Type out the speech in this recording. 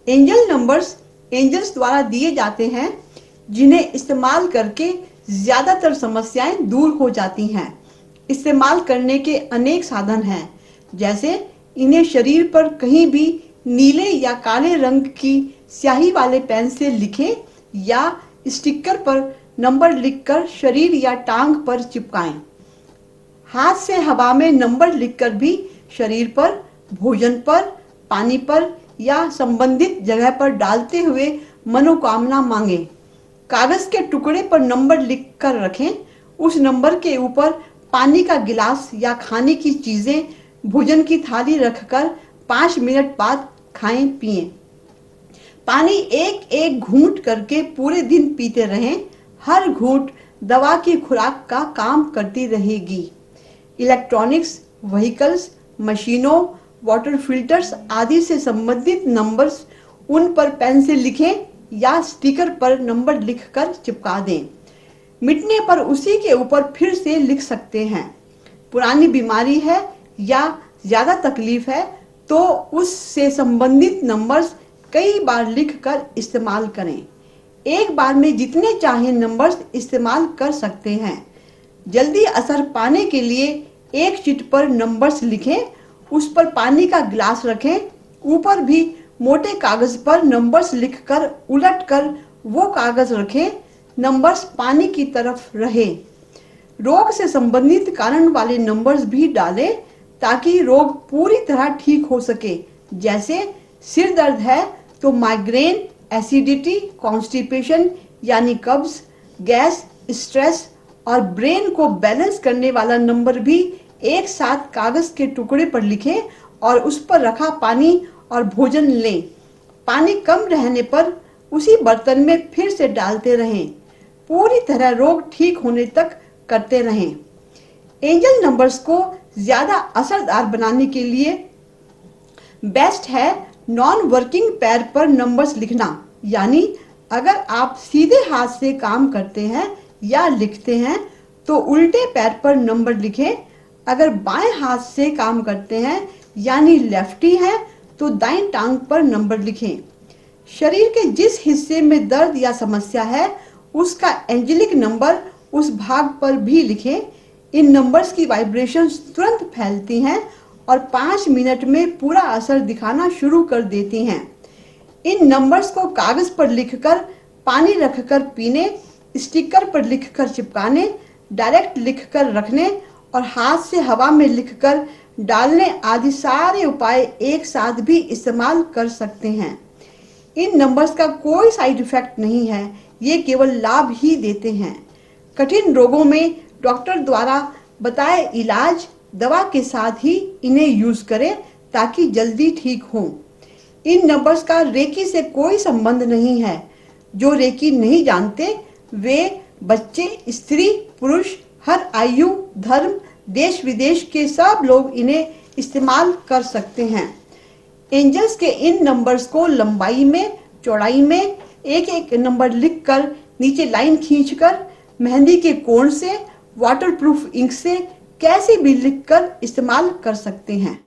Angel numbers angels द्वारा दिए जाते हैं, जिन्हें इस्तेमाल करके ज्यादातर समस्याएं दूर हो जाती हैं। इस्तेमाल करने के अनेक साधन हैं, जैसे इन्हें शरीर पर कहीं भी नीले या काले रंग की स्याही वाले पेन से लिखें या स्टिकर पर नंबर लिखकर शरीर या टांग पर चिपकाएं। हाथ से हवा में नंबर लिखकर भी शरीर पर, भोजन पर, पानी पर या संबंधित जगह पर डालते हुए मनोकामना मांगे। कागज के टुकड़े पर नंबर लिखकर रखें। उस नंबर के ऊपर पानी का गिलास या खाने की चीजें, भोजन की थाली रखकर 5 मिनट बाद खाएं पिएं। पानी एक एक घूंट करके पूरे दिन पीते रहें। हर घूंट दवा की खुराक का काम करती रहेगी। इलेक्ट्रॉनिक्स, व्हीकल्स, मशीनों, वाटर फिल्टर्स आदि से संबंधित नंबर्स उन पर पेन से लिखें या स्टिकर पर नंबर लिखकर चिपका दें। मिटने पर उसी के ऊपर फिर से लिख सकते हैं। पुरानी बीमारी है या ज्यादा तकलीफ है तो उससे संबंधित नंबर्स कई बार लिखकर इस्तेमाल करें। एक बार में जितने चाहे नंबर्स इस्तेमाल कर सकते हैं। जल्दी असर पाने के लिए एक शीट पर नंबर्स लिखें, उस पर पानी का गिलास रखें, ऊपर भी मोटे कागज पर नंबर्स लिखकर उलटकर वो कागज रखें, नंबर्स पानी की तरफ रहे। रोग से संबंधित कारण वाले नंबर्स भी डालें ताकि रोग पूरी तरह ठीक हो सके। जैसे सिर दर्द है तो माइग्रेन, एसिडिटी, कॉन्स्टिपेशन यानी कब्ज, गैस, स्ट्रेस और ब्रेन को बैलेंस करने वाला नंबर भी एक साथ कागज के टुकड़े पर लिखें और उस पर रखा पानी और भोजन लें। पानी कम रहने पर उसी बर्तन में फिर से डालते रहें। पूरी तरह रोग ठीक होने तक करते रहें। एंजल नंबर्स को ज्यादा असरदार बनाने के लिए बेस्ट है नॉन वर्किंग पैर पर नंबर्स लिखना। यानी अगर आप सीधे हाथ से काम करते हैं या लिखते हैं तो उल्टे पैर पर नंबर लिखें। अगर बाएं हाथ से काम करते हैं यानी लेफ्टी हैं तो दाईं टांग पर नंबर लिखें। शरीर के जिस हिस्से में दर्द या समस्या है उसका एंजेलिक नंबर उस भाग पर भी लिखें। इन नंबर्स की वाइब्रेशंस तुरंत फैलती हैं और 5 मिनट में पूरा असर दिखाना शुरू कर देती हैं। इन नंबर्स को कागज पर लिखकर, पानी रखकर पीने, स्टिकर पर लिखकर चिपकाने, डायरेक्ट लिखकर रखने और हाथ से हवा में लिखकर डालने आदि सारे उपाय एक साथ भी इस्तेमाल कर सकते हैं। इन नंबर्स का कोई साइड इफेक्ट नहीं है, ये केवल लाभ ही देते हैं। कठिन रोगों में डॉक्टर द्वारा बताए इलाज दवा के साथ ही इन्हें यूज करें ताकि जल्दी ठीक हो। इन नंबर्स का रेकी से कोई संबंध नहीं है। जो रेकी नहीं जानते वे बच्चे, स्त्री, पुरुष, हर आयु, धर्म, देश विदेश के सब लोग इन्हें इस्तेमाल कर सकते हैं। एंजल्स के इन नंबर्स को लंबाई में, चौड़ाई में एक एक नंबर लिखकर नीचे लाइन खींचकर मेहंदी के कोण से, वाटरप्रूफ इंक से कैसे भी लिखकर इस्तेमाल कर सकते हैं।